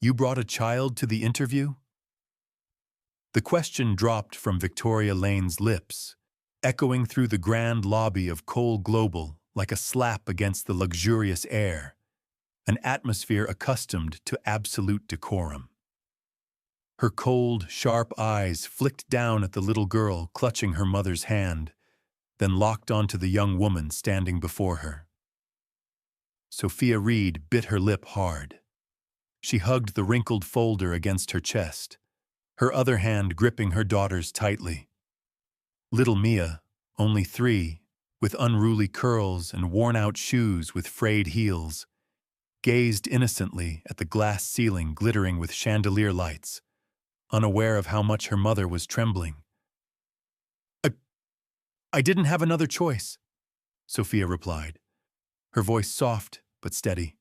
You brought a child to the interview? The question dropped from Victoria Lane's lips, echoing through the grand lobby of Cole Global like a slap against the luxurious air, an atmosphere accustomed to absolute decorum. Her cold, sharp eyes flicked down at the little girl clutching her mother's hand, then locked onto the young woman standing before her. Sophia Reed bit her lip hard. She hugged the wrinkled folder against her chest, her other hand gripping her daughter's tightly. Little Mia, only 3, with unruly curls and worn-out shoes with frayed heels, gazed innocently at the glass ceiling glittering with chandelier lights, unaware of how much her mother was trembling. I didn't have another choice, Sophia replied, her voice soft but steady.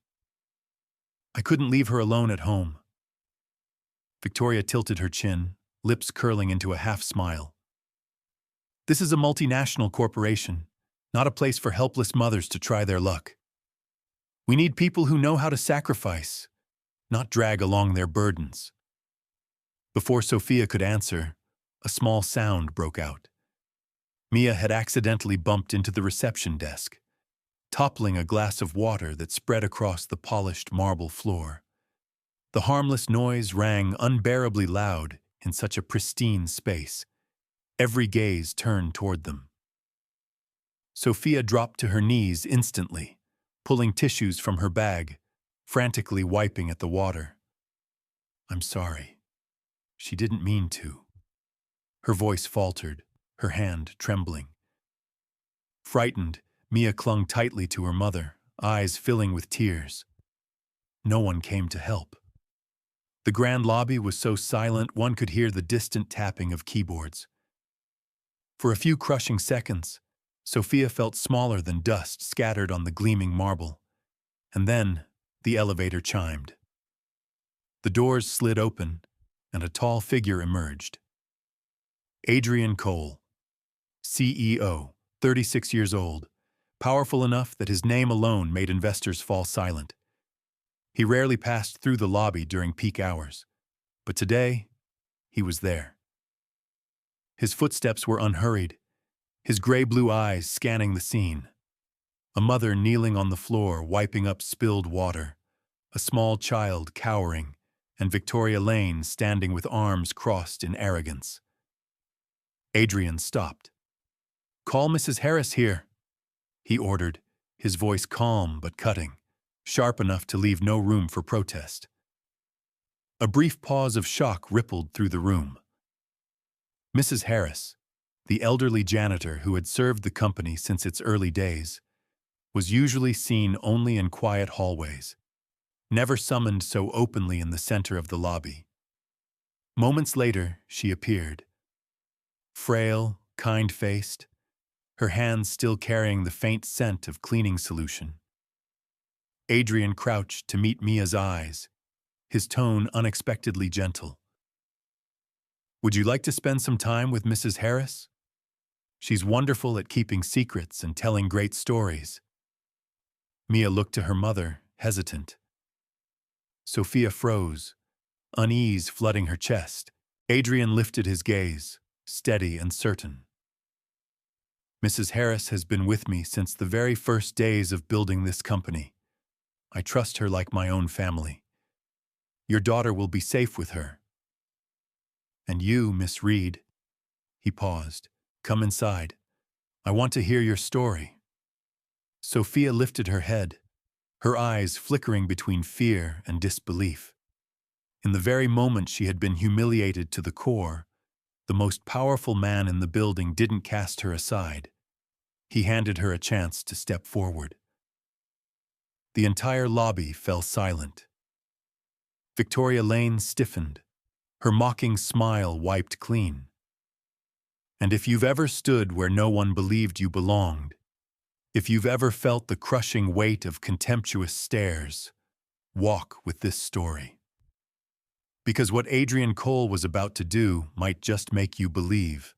I couldn't leave her alone at home. Victoria tilted her chin, lips curling into a half-smile. This is a multinational corporation, not a place for helpless mothers to try their luck. We need people who know how to sacrifice, not drag along their burdens. Before Sophia could answer, a small sound broke out. Mia had accidentally bumped into the reception desk, toppling a glass of water that spread across the polished marble floor. The harmless noise rang unbearably loud in such a pristine space. Every gaze turned toward them. Sophia dropped to her knees instantly, pulling tissues from her bag, frantically wiping at the water. I'm sorry. She didn't mean to. Her voice faltered, her hand trembling. Frightened, Mia clung tightly to her mother, eyes filling with tears. No one came to help. The grand lobby was so silent one could hear the distant tapping of keyboards. For a few crushing seconds, Sophia felt smaller than dust scattered on the gleaming marble. And then, the elevator chimed. The doors slid open, and a tall figure emerged. Adrian Cole, CEO, 36 years old, powerful enough that his name alone made investors fall silent. He rarely passed through the lobby during peak hours, but today, he was there. His footsteps were unhurried, his gray-blue eyes scanning the scene. A mother kneeling on the floor wiping up spilled water, a small child cowering, and Victoria Lane standing with arms crossed in arrogance. Adrian stopped. Call Mrs. Harris here, he ordered, his voice calm but cutting, sharp enough to leave no room for protest. A brief pause of shock rippled through the room. Mrs. Harris, the elderly janitor who had served the company since its early days, was usually seen only in quiet hallways, never summoned so openly in the center of the lobby. Moments later, she appeared. Frail, kind-faced, her hands still carrying the faint scent of cleaning solution. Adrian crouched to meet Mia's eyes, his tone unexpectedly gentle. Would you like to spend some time with Mrs. Harris? She's wonderful at keeping secrets and telling great stories. Mia looked to her mother, hesitant. Sophia froze, unease flooding her chest. Adrian lifted his gaze, steady and certain. Mrs. Harris has been with me since the very first days of building this company. I trust her like my own family. Your daughter will be safe with her. And you, Miss Reed, he paused, come inside. I want to hear your story. Sophia lifted her head, her eyes flickering between fear and disbelief. In the very moment she had been humiliated to the core, the most powerful man in the building didn't cast her aside. He handed her a chance to step forward. The entire lobby fell silent. Victoria Lane stiffened, her mocking smile wiped clean. And if you've ever stood where no one believed you belonged, if you've ever felt the crushing weight of contemptuous stares, walk with this story. Because what Adrian Cole was about to do might just make you believe.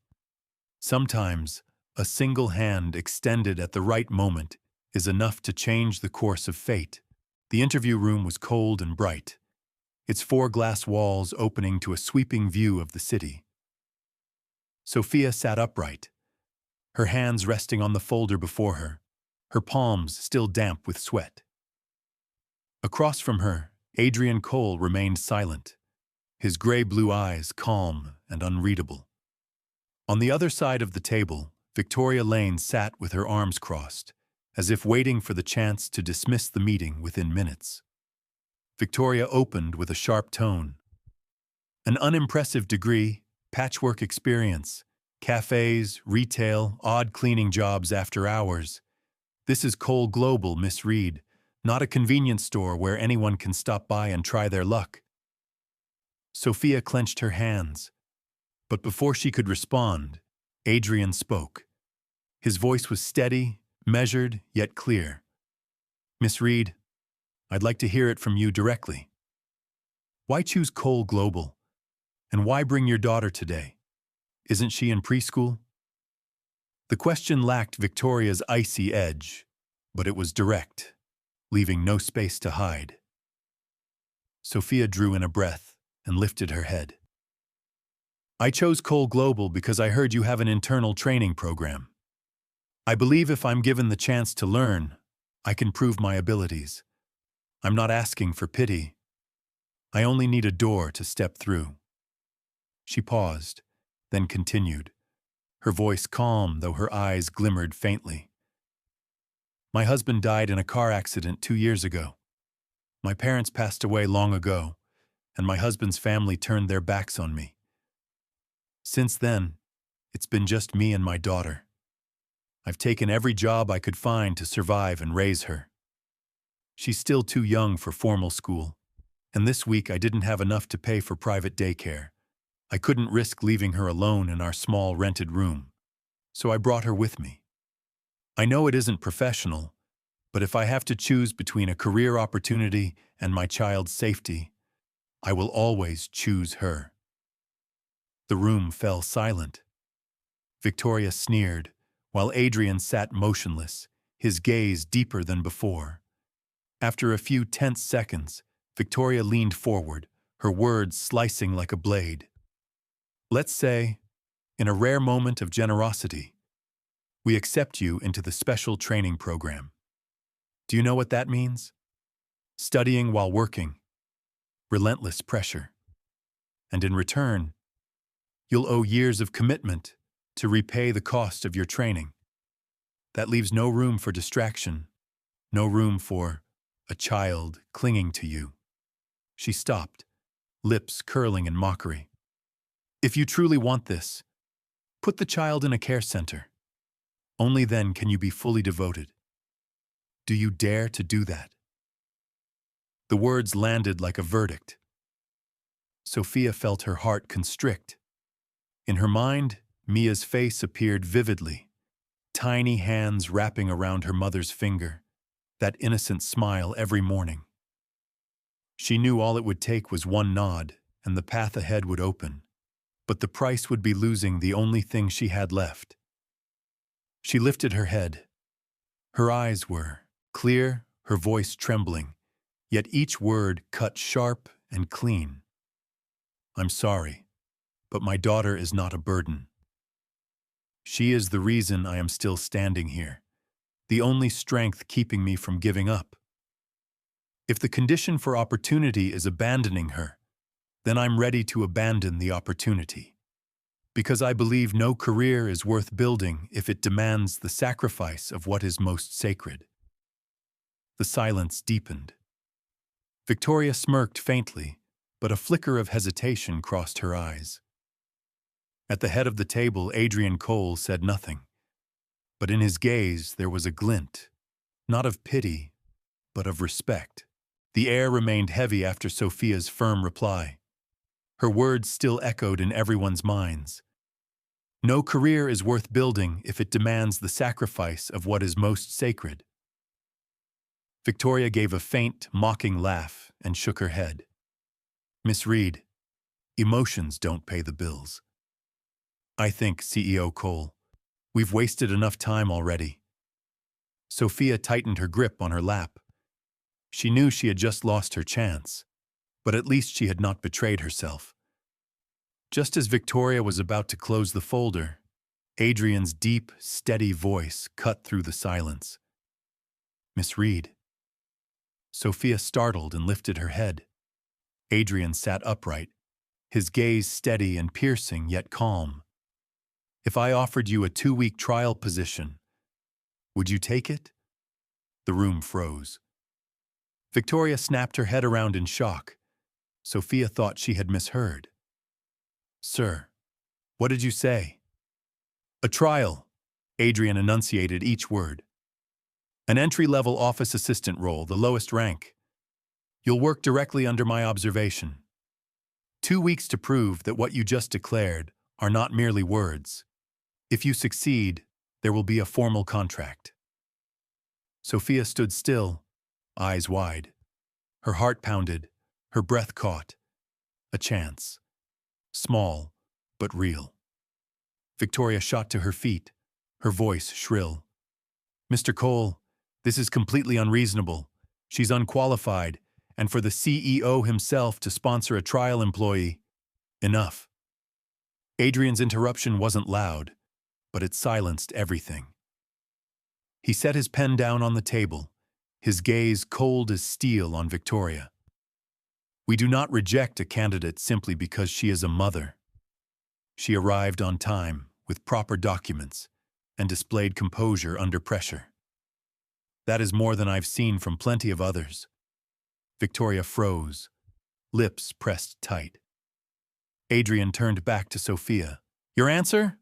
Sometimes, a single hand extended at the right moment is enough to change the course of fate. The interview room was cold and bright. its four glass walls opening to a sweeping view of the city. Sophia sat upright, her hands resting on the folder before her palms still damp with sweat. Across from her, Adrian Cole remained silent, his gray-blue eyes calm and unreadable. On the other side of the table, Victoria Lane sat with her arms crossed, as if waiting for the chance to dismiss the meeting within minutes. Victoria opened with a sharp tone. An unimpressive degree, patchwork experience, cafes, retail, odd cleaning jobs after hours. This is Cole Global, Miss Reed, not a convenience store where anyone can stop by and try their luck. Sophia clenched her hands, but before she could respond, Adrian spoke. His voice was steady, measured, yet clear. Miss Reed, I'd like to hear it from you directly. Why choose Cole Global? And why bring your daughter today? Isn't she in preschool? The question lacked Victoria's icy edge, but it was direct, leaving no space to hide. Sophia drew in a breath and lifted her head. I chose Cole Global because I heard you have an internal training program. I believe if I'm given the chance to learn, I can prove my abilities. I'm not asking for pity. I only need a door to step through. She paused, then continued, her voice calm though her eyes glimmered faintly. My husband died in a car accident 2 years ago. My parents passed away long ago, and my husband's family turned their backs on me. Since then, it's been just me and my daughter. I've taken every job I could find to survive and raise her. She's still too young for formal school, and this week I didn't have enough to pay for private daycare. I couldn't risk leaving her alone in our small rented room, so I brought her with me. I know it isn't professional, but if I have to choose between a career opportunity and my child's safety, I will always choose her. The room fell silent. Victoria sneered, while Adrian sat motionless, his gaze deeper than before. After a few tense seconds, Victoria leaned forward, her words slicing like a blade. Let's say, in a rare moment of generosity, we accept you into the special training program. Do you know what that means? Studying while working, relentless pressure. And in return, you'll owe years of commitment to repay the cost of your training. That leaves no room for distraction, no room for a child clinging to you. She stopped, lips curling in mockery. If you truly want this, put the child in a care center. Only then can you be fully devoted. Do you dare to do that? The words landed like a verdict. Sophia felt her heart constrict. In her mind, Mia's face appeared vividly, tiny hands wrapping around her mother's finger, that innocent smile every morning. She knew all it would take was one nod, and the path ahead would open. But the price would be losing the only thing she had left. She lifted her head. Her eyes were clear, her voice trembling, yet each word cut sharp and clean. I'm sorry, but my daughter is not a burden. She is the reason I am still standing here, the only strength keeping me from giving up. If the condition for opportunity is abandoning her, then I'm ready to abandon the opportunity. Because I believe no career is worth building if it demands the sacrifice of what is most sacred. The silence deepened. Victoria smirked faintly, but a flicker of hesitation crossed her eyes. At the head of the table, Adrian Cole said nothing, but in his gaze there was a glint, not of pity, but of respect. The air remained heavy after Sophia's firm reply. Her words still echoed in everyone's minds. No career is worth building if it demands the sacrifice of what is most sacred. Victoria gave a faint, mocking laugh and shook her head. Miss Reed, emotions don't pay the bills. I think, CEO Cole, we've wasted enough time already. Sophia tightened her grip on her lap. She knew she had just lost her chance, but at least she had not betrayed herself. Just as Victoria was about to close the folder, Adrian's deep, steady voice cut through the silence. "Miss Reed." Sophia startled and lifted her head. Adrian sat upright, his gaze steady and piercing yet calm. "If I offered you a 2-week trial position, would you take it?" The room froze. Victoria snapped her head around in shock. Sophia thought she had misheard. "Sir, what did you say?" "A trial," Adrian enunciated each word. "An entry-level office assistant role, the lowest rank. You'll work directly under my observation. 2 weeks to prove that what you just declared are not merely words. If you succeed, there will be a formal contract." Sophia stood still, eyes wide. Her heart pounded, her breath caught. A chance. Small, but real. Victoria shot to her feet, her voice shrill. "Mr. Cole, this is completely unreasonable. She's unqualified, and for the CEO himself to sponsor a trial employee, enough." Adrian's interruption wasn't loud, but it silenced everything. He set his pen down on the table, his gaze cold as steel on Victoria. "We do not reject a candidate simply because she is a mother. She arrived on time, with proper documents, and displayed composure under pressure. That is more than I've seen from plenty of others." Victoria froze, lips pressed tight. Adrian turned back to Sophia. "Your answer?"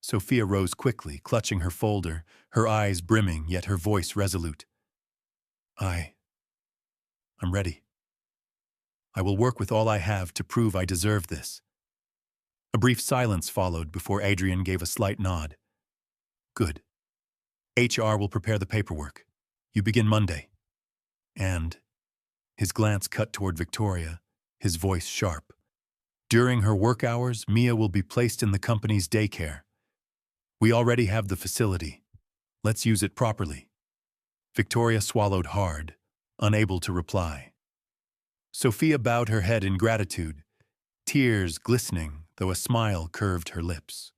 Sophia rose quickly, clutching her folder, her eyes brimming, yet her voice resolute. I'm ready. I will work with all I have to prove I deserve this." A brief silence followed before Adrian gave a slight nod. "Good. HR will prepare the paperwork. You begin Monday. And..." His glance cut toward Victoria, his voice sharp. "During her work hours, Mia will be placed in the company's daycare. We already have the facility. Let's use it properly." Victoria swallowed hard, unable to reply. Sophia bowed her head in gratitude, tears glistening, though a smile curved her lips.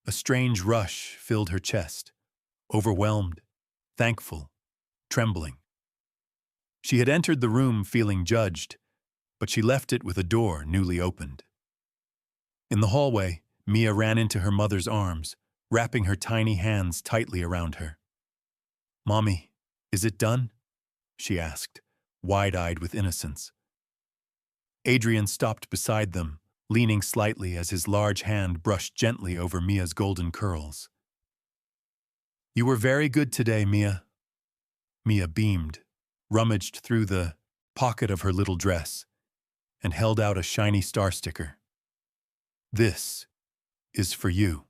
A strange rush filled her chest, overwhelmed, thankful, trembling. She had entered the room feeling judged, but she left it with a door newly opened. In the hallway, Mia ran into her mother's arms, wrapping her tiny hands tightly around her. "Mommy, is it done?" she asked, wide-eyed with innocence. Adrian stopped beside them, leaning slightly as his large hand brushed gently over Mia's golden curls. "You were very good today, Mia." Mia beamed, rummaged through the pocket of her little dress, and held out a shiny star sticker. "This is for you."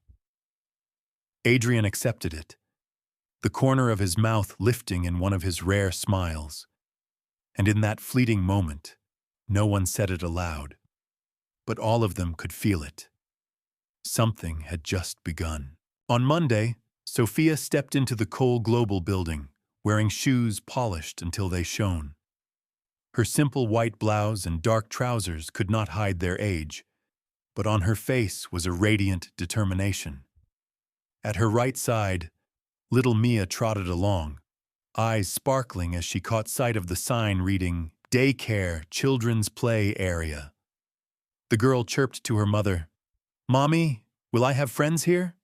Adrian accepted it, the corner of his mouth lifting in one of his rare smiles. And in that fleeting moment, no one said it aloud, but all of them could feel it. Something had just begun. On Monday, Sophia stepped into the Cole Global building, wearing shoes polished until they shone. Her simple white blouse and dark trousers could not hide their age, but on her face was a radiant determination. At her right side, little Mia trotted along, eyes sparkling as she caught sight of the sign reading, "Daycare, Children's Play Area." The girl chirped to her mother, "Mommy, will I have friends here?"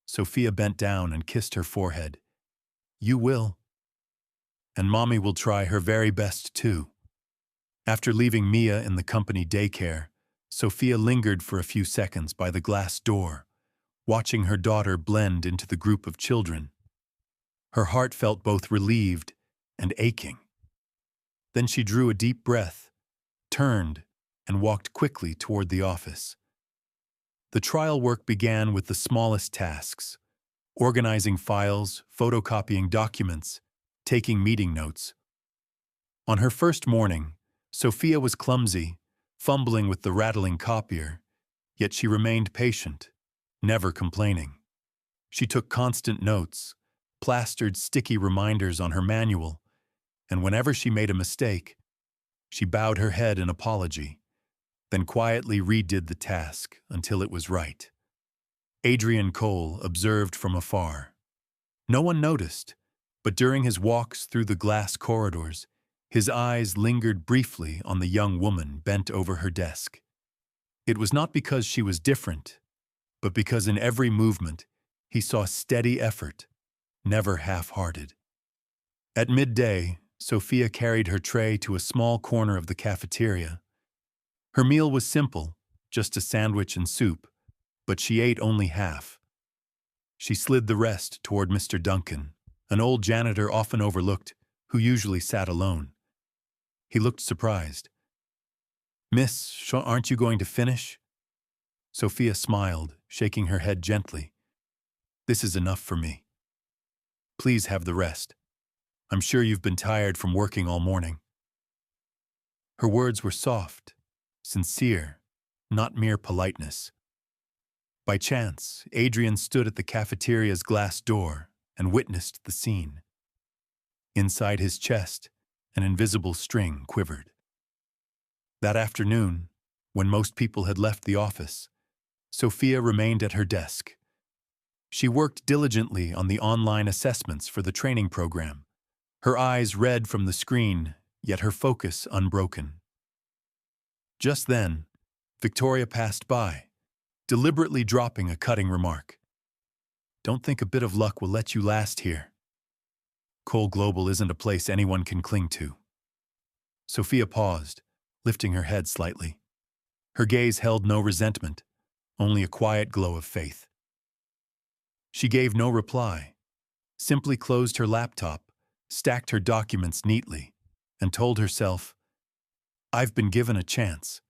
Sophia bent down and kissed her forehead. "You will. And Mommy will try her very best too." After leaving Mia in the company daycare, Sophia lingered for a few seconds by the glass door, watching her daughter blend into the group of children. Her heart felt both relieved and aching. Then she drew a deep breath, turned, and walked quickly toward the office. The trial work began with the smallest tasks: organizing files, photocopying documents, taking meeting notes. On her first morning, Sophia was clumsy, fumbling with the rattling copier, yet she remained patient, never complaining. She took constant notes, plastered sticky reminders on her manual, and whenever she made a mistake, She bowed her head in apology, then quietly redid the task until it was right. Adrian Cole observed from afar. No one noticed, but during his walks through the glass corridors, his eyes lingered briefly on the young woman bent over her desk. It was not because she was different, but because in every movement he saw steady effort, never half-hearted. At midday, Sophia carried her tray to a small corner of the cafeteria. Her meal was simple, just a sandwich and soup, but she ate only half. She slid the rest toward Mr. Duncan, an old janitor often overlooked, who usually sat alone. He looked surprised. "Miss, aren't you going to finish?" Sophia smiled, shaking her head gently. "This is enough for me. Please have the rest. I'm sure you've been tired from working all morning." Her words were soft, sincere, not mere politeness. By chance, Adrian stood at the cafeteria's glass door and witnessed the scene. Inside his chest, an invisible string quivered. That afternoon, when most people had left the office, Sophia remained at her desk. She worked diligently on the online assessments for the training program, her eyes red from the screen, yet her focus unbroken. Just then, Victoria passed by, deliberately dropping a cutting remark. "Don't think a bit of luck will let you last here. Cole Global isn't a place anyone can cling to." Sophia paused, lifting her head slightly. Her gaze held no resentment, only a quiet glow of faith. She gave no reply, simply closed her laptop, stacked her documents neatly, and told herself, "I've been given a chance,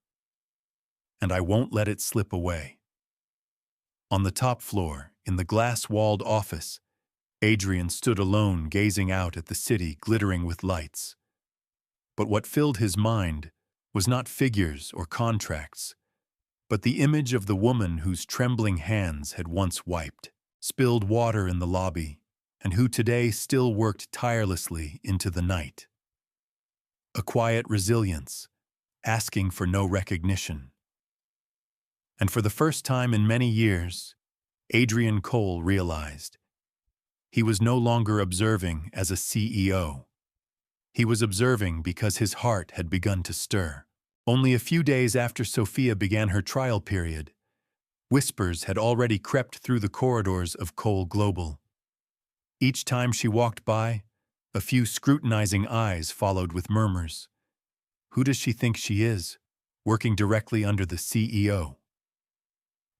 and I won't let it slip away." On the top floor, in the glass-walled office, Adrian stood alone gazing out at the city glittering with lights. But what filled his mind was not figures or contracts, but the image of the woman whose trembling hands had once wiped, spilled water in the lobby, and who today still worked tirelessly into the night. A quiet resilience, asking for no recognition. And for the first time in many years, Adrian Cole realized he was no longer observing as a CEO. He was observing because his heart had begun to stir. Only a few days after Sophia began her trial period, whispers had already crept through the corridors of Cole Global. Each time she walked by, a few scrutinizing eyes followed with murmurs. Who does she think she is, working directly under the CEO?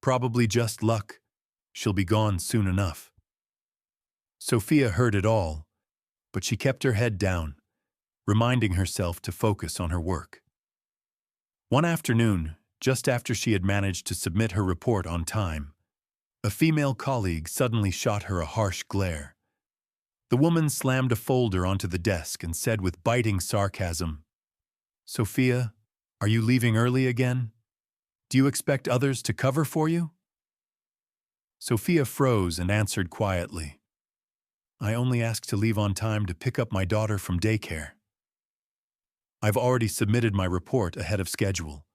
Probably just luck. She'll be gone soon enough. Sophia heard it all, but she kept her head down, reminding herself to focus on her work. One afternoon, just after she had managed to submit her report on time, a female colleague suddenly shot her a harsh glare. The woman slammed a folder onto the desk and said with biting sarcasm, "Sophia, are you leaving early again? Do you expect others to cover for you?" Sophia froze and answered quietly, "I only asked to leave on time to pick up my daughter from daycare. I've already submitted my report ahead of schedule."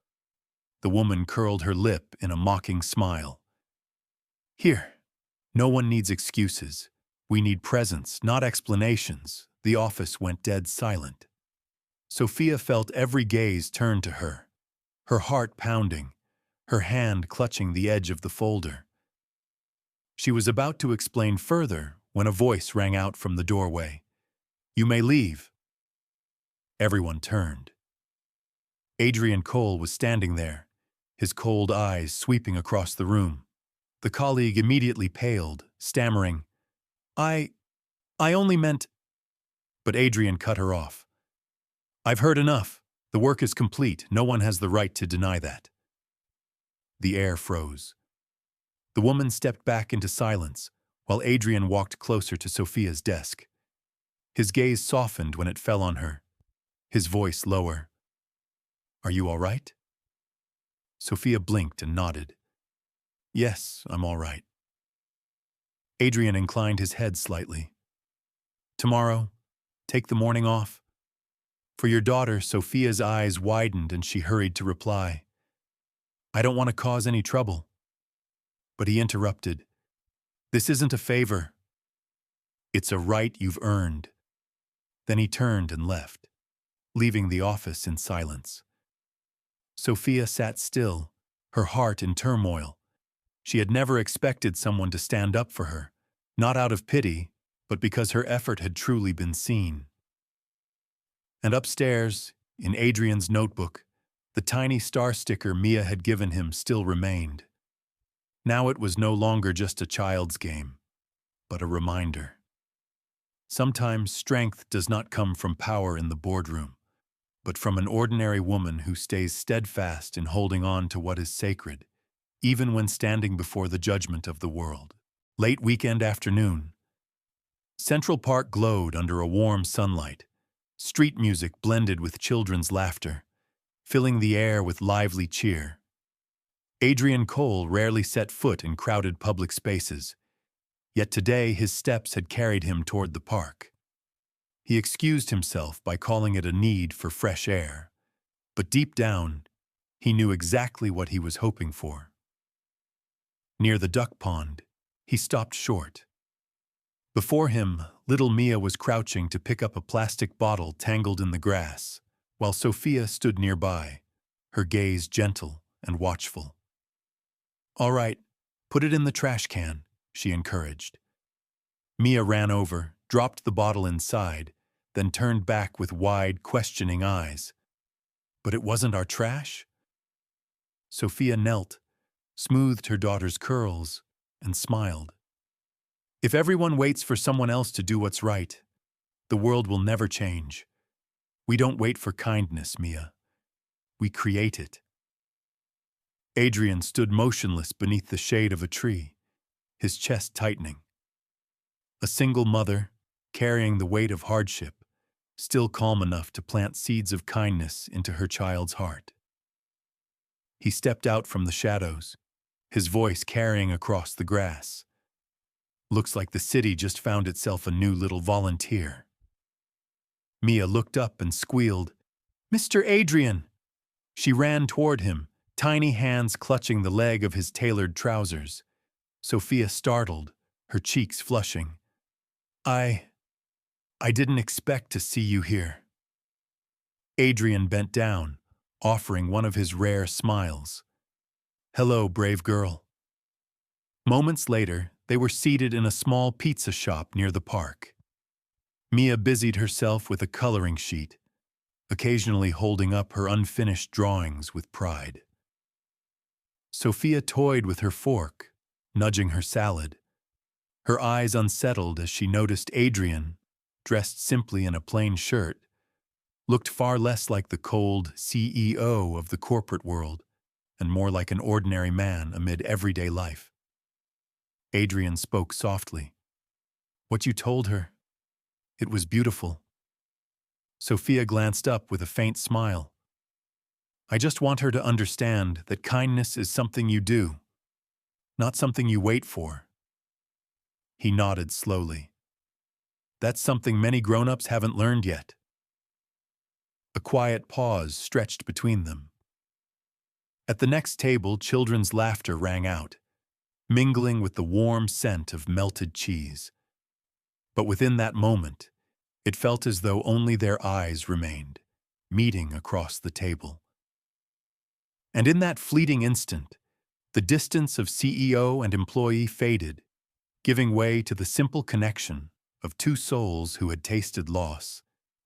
The woman curled her lip in a mocking smile. "Here, no one needs excuses. We need presence, not explanations." The office went dead silent. Sophia felt every gaze turned to her, her heart pounding, her hand clutching the edge of the folder. She was about to explain further when a voice rang out from the doorway. "You may leave." Everyone turned. Adrian Cole was standing there, his cold eyes sweeping across the room. The colleague immediately paled, stammering, I only meant—" But Adrian cut her off. "I've heard enough. The work is complete. No one has the right to deny that." The air froze. The woman stepped back into silence, while Adrian walked closer to Sophia's desk. His gaze softened when it fell on her, his voice lower. "Are you all right?" Sophia blinked and nodded. "Yes, I'm all right." Adrian inclined his head slightly. "Tomorrow, take the morning off?" For your daughter, Sophia's eyes widened and she hurried to reply. I don't want to cause any trouble. But he interrupted. This isn't a favor. It's a right you've earned. Then he turned and left, leaving the office in silence. Sophia sat still, her heart in turmoil. She had never expected someone to stand up for her, not out of pity, but because her effort had truly been seen. And upstairs, in Adrian's notebook, the tiny star sticker Mia had given him still remained. Now it was no longer just a child's game, but a reminder. Sometimes strength does not come from power in the boardroom, but from an ordinary woman who stays steadfast in holding on to what is sacred, even when standing before the judgment of the world. Late weekend afternoon. Central Park glowed under a warm sunlight. Street music blended with children's laughter, filling the air with lively cheer. Adrian Cole rarely set foot in crowded public spaces, yet today his steps had carried him toward the park. He excused himself by calling it a need for fresh air, but deep down, he knew exactly what he was hoping for. Near the duck pond, he stopped short. Before him, little Mia was crouching to pick up a plastic bottle tangled in the grass, while Sophia stood nearby, her gaze gentle and watchful. All right, put it in the trash can, she encouraged. Mia ran over, dropped the bottle inside, then turned back with wide, questioning eyes. But it wasn't our trash? Sophia knelt, smoothed her daughter's curls, and smiled. If everyone waits for someone else to do what's right, the world will never change. We don't wait for kindness, Mia. We create it. Adrian stood motionless beneath the shade of a tree, his chest tightening. A single mother, carrying the weight of hardship, still calm enough to plant seeds of kindness into her child's heart. He stepped out from the shadows, his voice carrying across the grass. Looks like the city just found itself a new little volunteer. Mia looked up and squealed, "Mr. Adrian!" She ran toward him, tiny hands clutching the leg of his tailored trousers. Sophia startled, her cheeks flushing. I didn't expect to see you here." Adrian bent down, offering one of his rare smiles. "Hello, brave girl." Moments later, they were seated in a small pizza shop near the park. Mia busied herself with a coloring sheet, occasionally holding up her unfinished drawings with pride. Sophia toyed with her fork, nudging her salad. Her eyes unsettled as she noticed Adrian, dressed simply in a plain shirt, looked far less like the cold CEO of the corporate world and more like an ordinary man amid everyday life. Adrian spoke softly. "What you told her, it was beautiful." Sophia glanced up with a faint smile. "I just want her to understand that kindness is something you do, not something you wait for." He nodded slowly. "That's something many grown-ups haven't learned yet." A quiet pause stretched between them. At the next table, children's laughter rang out, mingling with the warm scent of melted cheese. But within that moment, it felt as though only their eyes remained, meeting across the table. And in that fleeting instant, the distance of CEO and employee faded, giving way to the simple connection of two souls who had tasted loss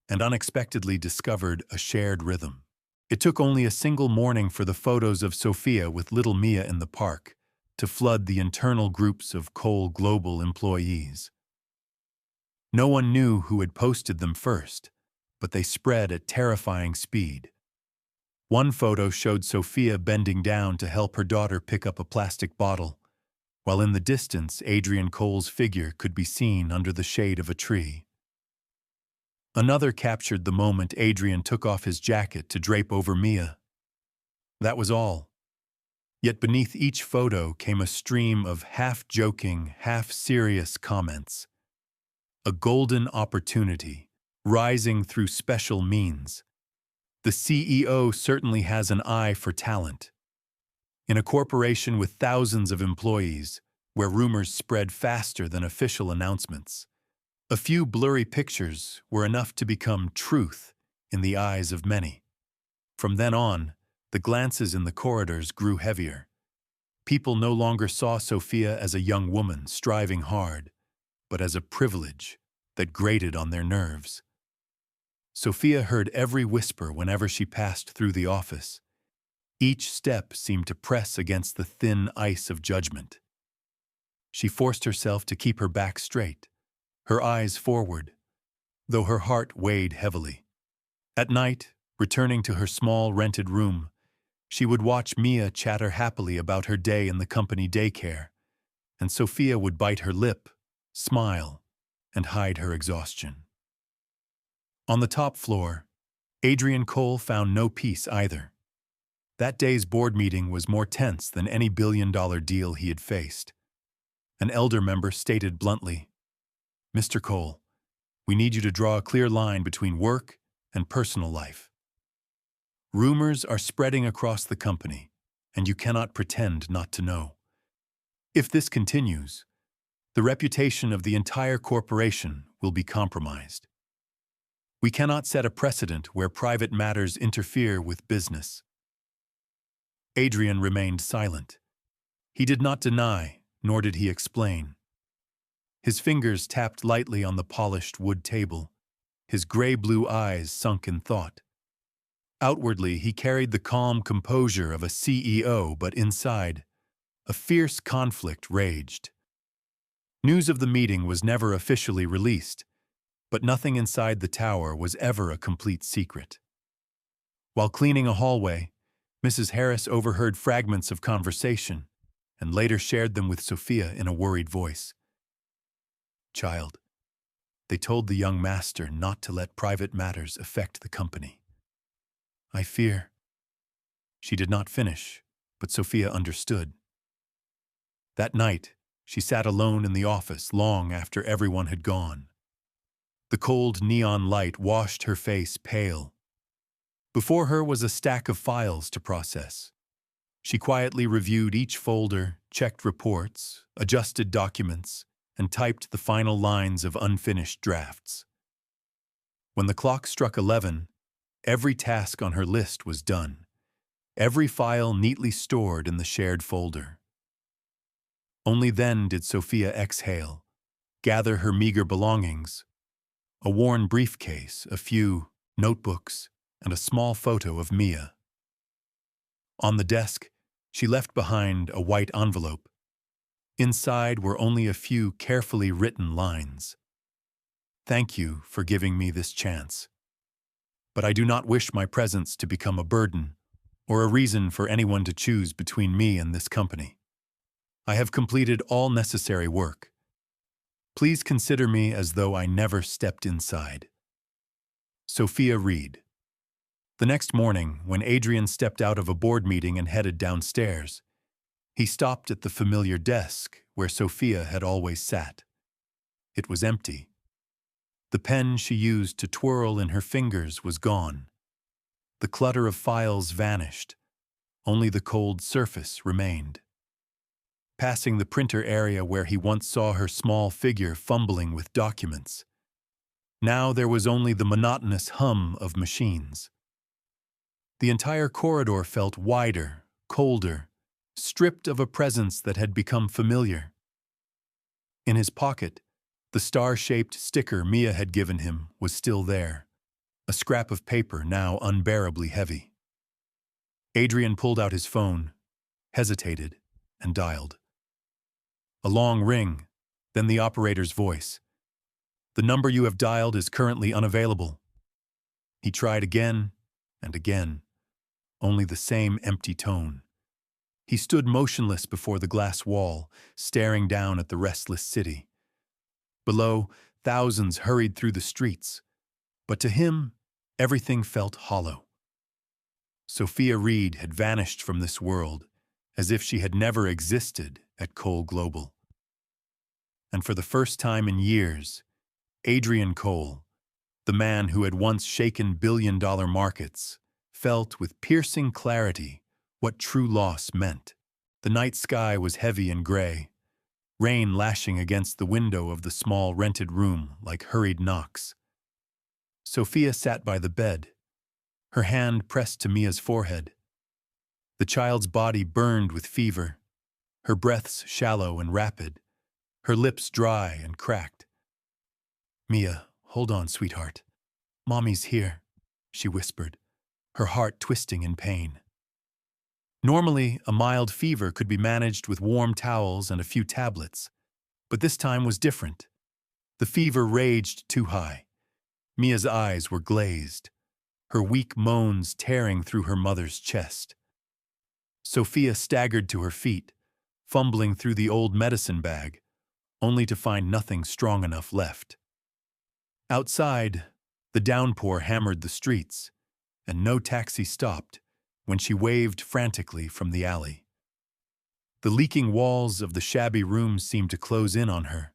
and unexpectedly discovered a shared rhythm. It took only a single morning for the photos of Sophia with little Mia in the park to flood the internal groups of Cole Global employees. No one knew who had posted them first, but they spread at terrifying speed. One photo showed Sophia bending down to help her daughter pick up a plastic bottle, while in the distance Adrian Cole's figure could be seen under the shade of a tree. Another captured the moment Adrian took off his jacket to drape over Mia. That was all. Yet beneath each photo came a stream of half-joking, half-serious comments. A golden opportunity rising through special means. The CEO certainly has an eye for talent. In a corporation with thousands of employees, where rumors spread faster than official announcements, a few blurry pictures were enough to become truth in the eyes of many. From then on, the glances in the corridors grew heavier. People no longer saw Sophia as a young woman striving hard, but as a privilege that grated on their nerves. Sophia heard every whisper whenever she passed through the office. Each step seemed to press against the thin ice of judgment. She forced herself to keep her back straight, her eyes forward, though her heart weighed heavily. At night, returning to her small rented room, she would watch Mia chatter happily about her day in the company daycare, and Sophia would bite her lip, smile, and hide her exhaustion. On the top floor, Adrian Cole found no peace either. That day's board meeting was more tense than any billion-dollar deal he had faced. An elder member stated bluntly, "Mr. Cole, we need you to draw a clear line between work and personal life. Rumors are spreading across the company, and you cannot pretend not to know. If this continues, the reputation of the entire corporation will be compromised. We cannot set a precedent where private matters interfere with business." Adrian remained silent. He did not deny, nor did he explain. His fingers tapped lightly on the polished wood table, his gray-blue eyes sunk in thought. Outwardly, he carried the calm composure of a CEO, but inside, a fierce conflict raged. News of the meeting was never officially released, but nothing inside the tower was ever a complete secret. While cleaning a hallway, Mrs. Harris overheard fragments of conversation and later shared them with Sophia in a worried voice. "Child, they told the young master not to let private matters affect the company. I fear." She did not finish, but Sophia understood. That night, she sat alone in the office long after everyone had gone. The cold neon light washed her face pale. Before her was a stack of files to process. She quietly reviewed each folder, checked reports, adjusted documents, and typed the final lines of unfinished drafts. When the clock struck 11, every task on her list was done, every file neatly stored in the shared folder. Only then did Sophia exhale, gather her meager belongings, a worn briefcase, a few notebooks, and a small photo of Mia. On the desk, she left behind a white envelope. Inside were only a few carefully written lines. "Thank you for giving me this chance. But I do not wish my presence to become a burden or a reason for anyone to choose between me and this company. I have completed all necessary work. Please consider me as though I never stepped inside." Sophia Reed. The next morning, when Adrian stepped out of a board meeting and headed downstairs, he stopped at the familiar desk where Sophia had always sat. It was empty. The pen she used to twirl in her fingers was gone. The clutter of files vanished. Only the cold surface remained. Passing the printer area where he once saw her small figure fumbling with documents, now there was only the monotonous hum of machines. The entire corridor felt wider, colder, stripped of a presence that had become familiar. In his pocket, the star-shaped sticker Mia had given him was still there, a scrap of paper now unbearably heavy. Adrian pulled out his phone, hesitated, and dialed. A long ring, then the operator's voice. "The number you have dialed is currently unavailable." He tried again and again, only the same empty tone. He stood motionless before the glass wall, staring down at the restless city. Below, thousands hurried through the streets, but to him, everything felt hollow. Sophia Reed had vanished from this world, as if she had never existed at Cole Global. And for the first time in years, Adrian Cole, The man who had once shaken billion-dollar markets felt with piercing clarity what true loss meant. The night sky was heavy and gray, rain lashing against the window of the small rented room like hurried knocks. Sophia sat by the bed, her hand pressed to Mia's forehead. The child's body burned with fever, her breaths shallow and rapid, her lips dry and cracked. "Mia, hold on, sweetheart. Mommy's here," she whispered, her heart twisting in pain. Normally, a mild fever could be managed with warm towels and a few tablets, but this time was different. The fever raged too high. Mia's eyes were glazed, her weak moans tearing through her mother's chest. Sophia staggered to her feet, fumbling through the old medicine bag, only to find nothing strong enough left. Outside, the downpour hammered the streets, and no taxi stopped when she waved frantically from the alley. The leaking walls of the shabby room seemed to close in on her,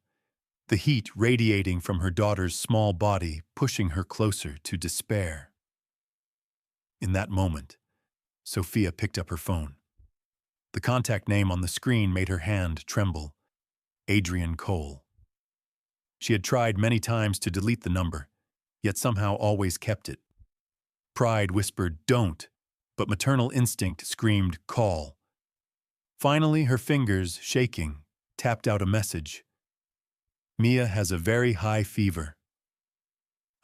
the heat radiating from her daughter's small body, pushing her closer to despair. In that moment, Sophia picked up her phone. The contact name on the screen made her hand tremble: Adrian Cole. She had tried many times to delete the number, yet somehow always kept it. Pride whispered, "Don't," but maternal instinct screamed, "Call." Finally, her fingers, shaking, tapped out a message. "Mia has a very high fever.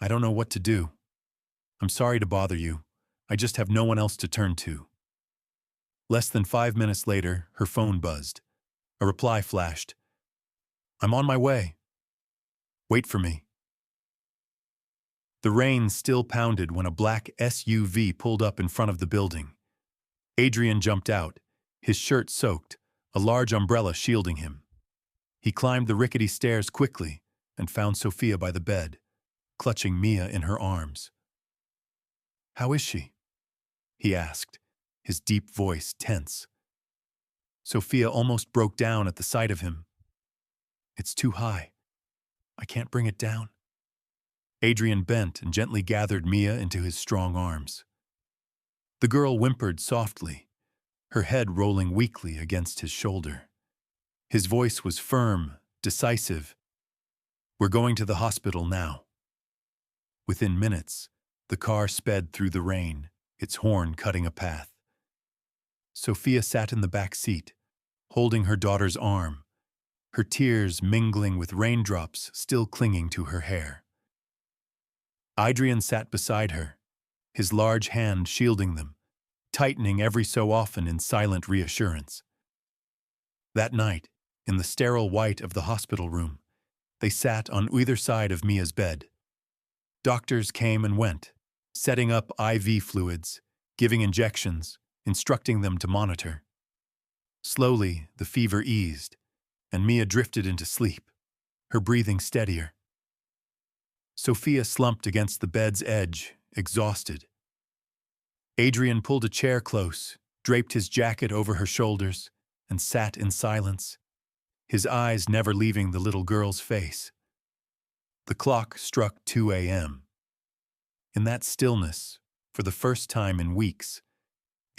I don't know what to do. I'm sorry to bother you. I just have no one else to turn to." Less than 5 minutes later, her phone buzzed. A reply flashed. "I'm on my way. Wait for me." The rain still pounded when a black SUV pulled up in front of the building. Adrian jumped out, his shirt soaked, a large umbrella shielding him. He climbed the rickety stairs quickly and found Sophia by the bed, clutching Mia in her arms. "How is she?" he asked, his deep voice tense. Sophia almost broke down at the sight of him. "It's too high. I can't bring it down." Adrian bent and gently gathered Mia into his strong arms. The girl whimpered softly, her head rolling weakly against his shoulder. His voice was firm, decisive. "We're going to the hospital now." Within minutes, the car sped through the rain, its horn cutting a path. Sophia sat in the back seat, holding her daughter's arm, her tears mingling with raindrops still clinging to her hair. Adrian sat beside her, his large hand shielding them, tightening every so often in silent reassurance. That night, in the sterile white of the hospital room, they sat on either side of Mia's bed. Doctors came and went, setting up IV fluids, giving injections, instructing them to monitor. Slowly, the fever eased, and Mia drifted into sleep, her breathing steadier. Sophia slumped against the bed's edge, exhausted. Adrian pulled a chair close, draped his jacket over her shoulders, and sat in silence, his eyes never leaving the little girl's face. The clock struck 2 a.m. In that stillness, for the first time in weeks,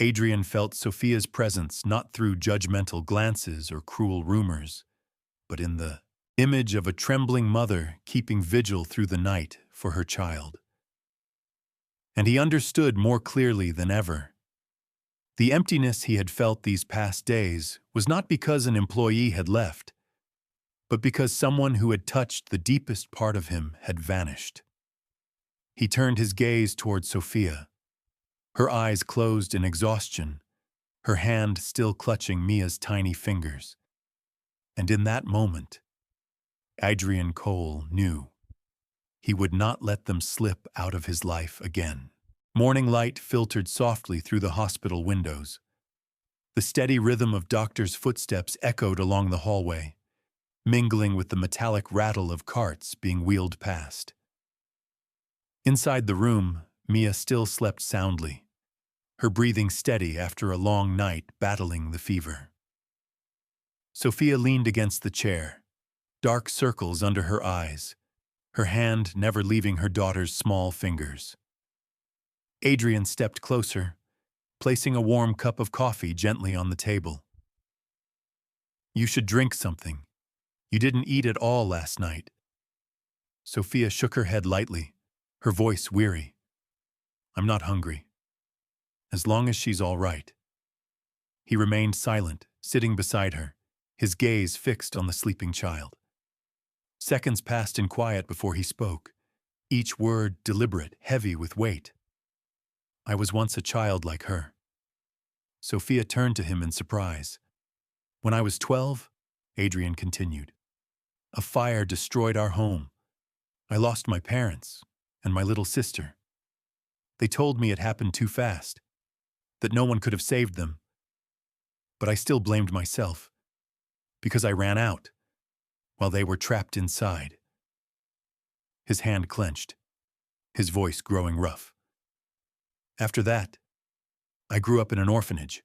Adrian felt Sophia's presence not through judgmental glances or cruel rumors, but in the image of a trembling mother keeping vigil through the night for her child. And he understood more clearly than ever. The emptiness he had felt these past days was not because an employee had left, but because someone who had touched the deepest part of him had vanished. He turned his gaze toward Sophia, her eyes closed in exhaustion, her hand still clutching Mia's tiny fingers. And in that moment, Adrian Cole knew he would not let them slip out of his life again. Morning light filtered softly through the hospital windows. The steady rhythm of doctors' footsteps echoed along the hallway, mingling with the metallic rattle of carts being wheeled past. Inside the room, Mia still slept soundly, her breathing steady after a long night battling the fever. Sophia leaned against the chair, dark circles under her eyes, her hand never leaving her daughter's small fingers. Adrian stepped closer, placing a warm cup of coffee gently on the table. "You should drink something. You didn't eat at all last night." Sophia shook her head lightly, her voice weary. "I'm not hungry. As long as she's all right." He remained silent, sitting beside her, his gaze fixed on the sleeping child. Seconds passed in quiet before he spoke, each word deliberate, heavy with weight. "I was once a child like her." Sophia turned to him in surprise. "When I was 12, Adrian continued, "a fire destroyed our home. I lost my parents and my little sister. They told me it happened too fast, that no one could have saved them. But I still blamed myself, because I ran out, while they were trapped inside." His hand clenched, his voice growing rough. "After that, I grew up in an orphanage.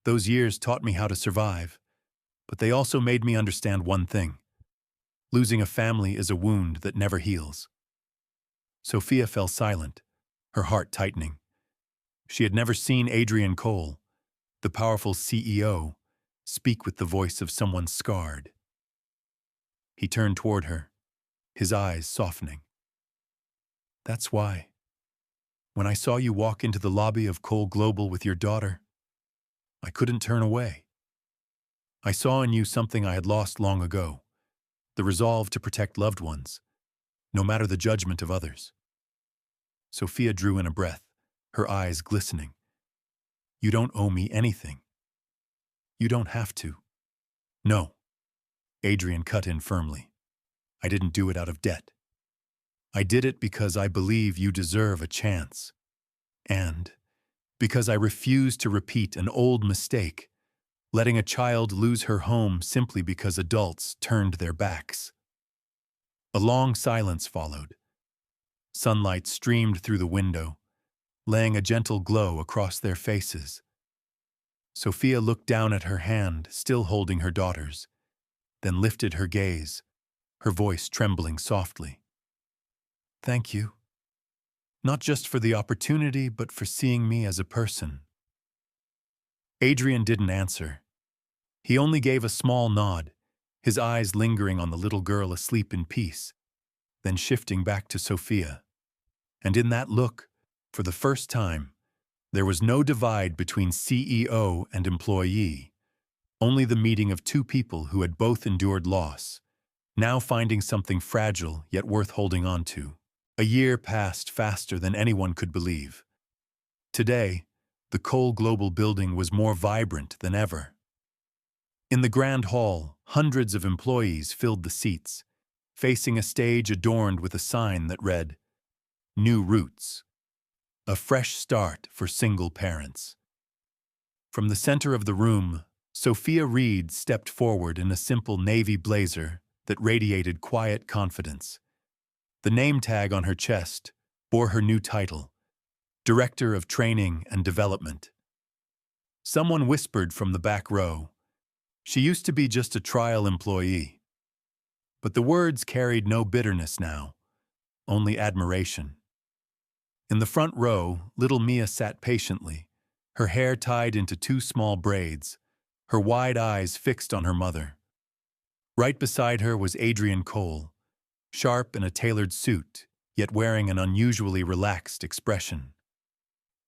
Those years taught me how to survive, but they also made me understand one thing. Losing a family is a wound that never heals." Sophia fell silent, her heart tightening. She had never seen Adrian Cole, the powerful CEO, speak with the voice of someone scarred. He turned toward her, his eyes softening. "That's why. When I saw you walk into the lobby of Cole Global with your daughter, I couldn't turn away. I saw in you something I had lost long ago, the resolve to protect loved ones, no matter the judgment of others." Sophia drew in a breath, her eyes glistening. "You don't owe me anything. You don't have to." "No," Adrian cut in firmly. "I didn't do it out of debt. I did it because I believe you deserve a chance. And because I refuse to repeat an old mistake, letting a child lose her home simply because adults turned their backs." A long silence followed. Sunlight streamed through the window, laying a gentle glow across their faces. Sophia looked down at her hand, still holding her daughter's, then lifted her gaze, her voice trembling softly. "Thank you. Not just for the opportunity, but for seeing me as a person." Adrian didn't answer. He only gave a small nod, his eyes lingering on the little girl asleep in peace, then shifting back to Sophia. And in that look, for the first time, there was no divide between CEO and employee, only the meeting of two people who had both endured loss, now finding something fragile yet worth holding on to. A year passed faster than anyone could believe. Today, the Cole Global building was more vibrant than ever. In the grand hall, hundreds of employees filled the seats, facing a stage adorned with a sign that read, "New Roots. A fresh start for single parents." From the center of the room, Sophia Reed stepped forward in a simple navy blazer that radiated quiet confidence. The name tag on her chest bore her new title, Director of Training and Development. Someone whispered from the back row, "She used to be just a trial employee." But the words carried no bitterness now, only admiration. In the front row, little Mia sat patiently, her hair tied into two small braids, her wide eyes fixed on her mother. Right beside her was Adrian Cole, sharp in a tailored suit, yet wearing an unusually relaxed expression.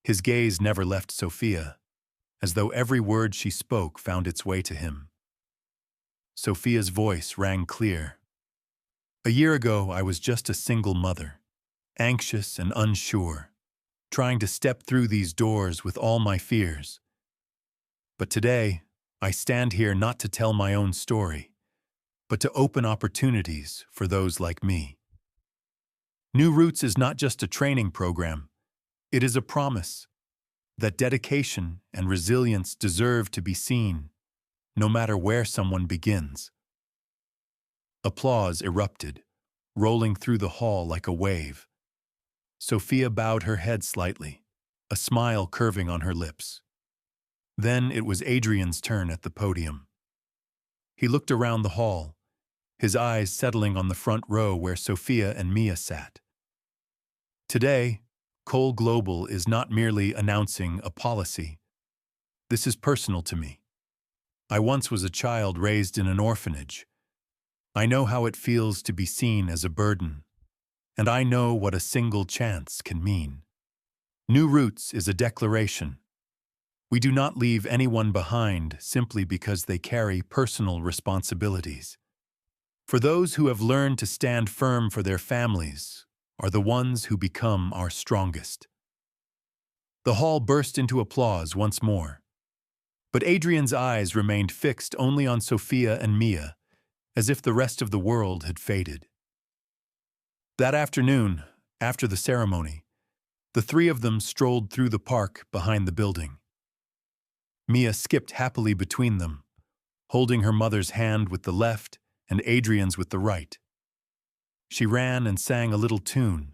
His gaze never left Sophia, as though every word she spoke found its way to him. Sophia's voice rang clear. "A year ago, I was just a single mother, anxious and unsure, trying to step through these doors with all my fears. But today, I stand here not to tell my own story, but to open opportunities for those like me. New Roots is not just a training program, it is a promise that dedication and resilience deserve to be seen, no matter where someone begins." Applause erupted, rolling through the hall like a wave. Sophia bowed her head slightly, a smile curving on her lips. Then it was Adrian's turn at the podium. He looked around the hall, his eyes settling on the front row where Sophia and Mia sat. Today, Cole Global is not merely announcing a policy. This is personal to me. I once was a child raised in an orphanage. I know how it feels to be seen as a burden, and I know what a single chance can mean. New Roots is a declaration. We do not leave anyone behind simply because they carry personal responsibilities. For those who have learned to stand firm for their families are the ones who become our strongest. The hall burst into applause once more, but Adrian's eyes remained fixed only on Sophia and Mia, as if the rest of the world had faded. That afternoon, after the ceremony, the three of them strolled through the park behind the building. Mia skipped happily between them, holding her mother's hand with the left and Adrian's with the right. She ran and sang a little tune,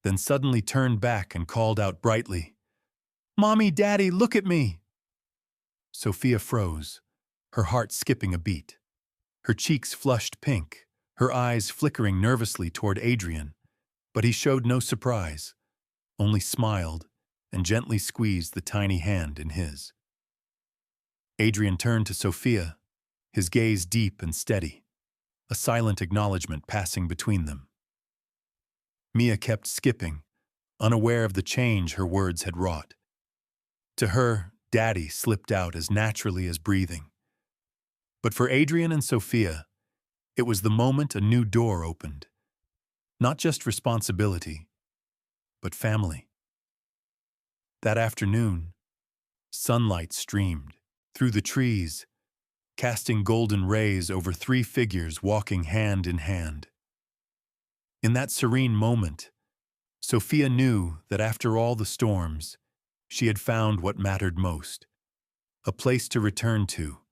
then suddenly turned back and called out brightly, "Mommy, Daddy, look at me!" Sophia froze, her heart skipping a beat. Her cheeks flushed pink, her eyes flickering nervously toward Adrian, but he showed no surprise, only smiled and gently squeezed the tiny hand in his. Adrian turned to Sophia, his gaze deep and steady, a silent acknowledgement passing between them. Mia kept skipping, unaware of the change her words had wrought. To her, Daddy slipped out as naturally as breathing. But for Adrian and Sophia, it was the moment a new door opened. Not just responsibility, but family. That afternoon, sunlight streamed through the trees, casting golden rays over three figures walking hand in hand. In that serene moment, Sophia knew that after all the storms, she had found what mattered most, a place to return to,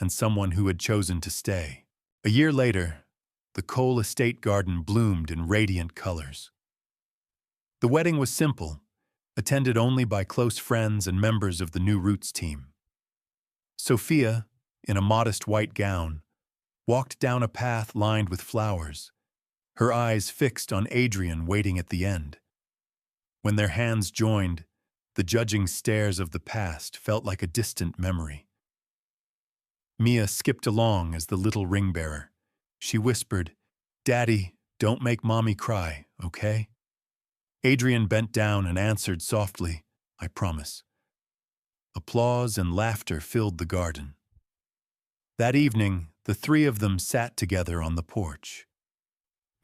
and someone who had chosen to stay. A year later, the Cole estate garden bloomed in radiant colors. The wedding was simple, attended only by close friends and members of the New Roots team. Sophia, in a modest white gown, walked down a path lined with flowers, her eyes fixed on Adrian waiting at the end. When their hands joined, the judging stares of the past felt like a distant memory. Mia skipped along as the little ring-bearer. She whispered, "Daddy, don't make Mommy cry, okay?" Adrian bent down and answered softly, "I promise." Applause and laughter filled the garden. That evening, the three of them sat together on the porch.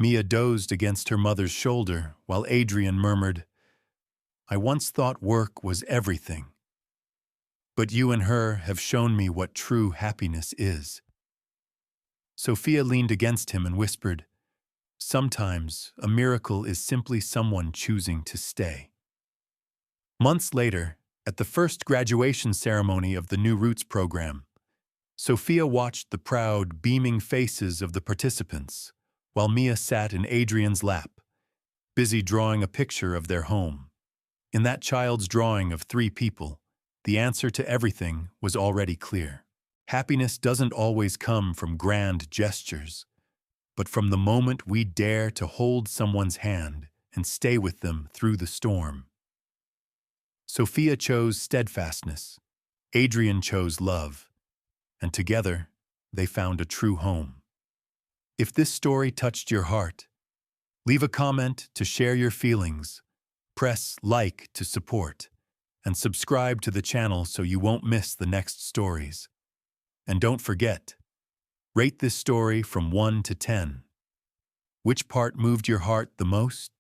Mia dozed against her mother's shoulder while Adrian murmured, "I once thought work was everything. But you and her have shown me what true happiness is." Sophia leaned against him and whispered, "Sometimes a miracle is simply someone choosing to stay." Months later, at the first graduation ceremony of the New Roots program, Sophia watched the proud, beaming faces of the participants, while Mia sat in Adrian's lap, busy drawing a picture of their home. In that child's drawing of three people, the answer to everything was already clear. Happiness doesn't always come from grand gestures, but from the moment we dare to hold someone's hand and stay with them through the storm. Sophia chose steadfastness, Adrian chose love, and together they found a true home. If this story touched your heart, leave a comment to share your feelings, press like to support, and subscribe to the channel so you won't miss the next stories. And don't forget, rate this story from 1 to 10. Which part moved your heart the most?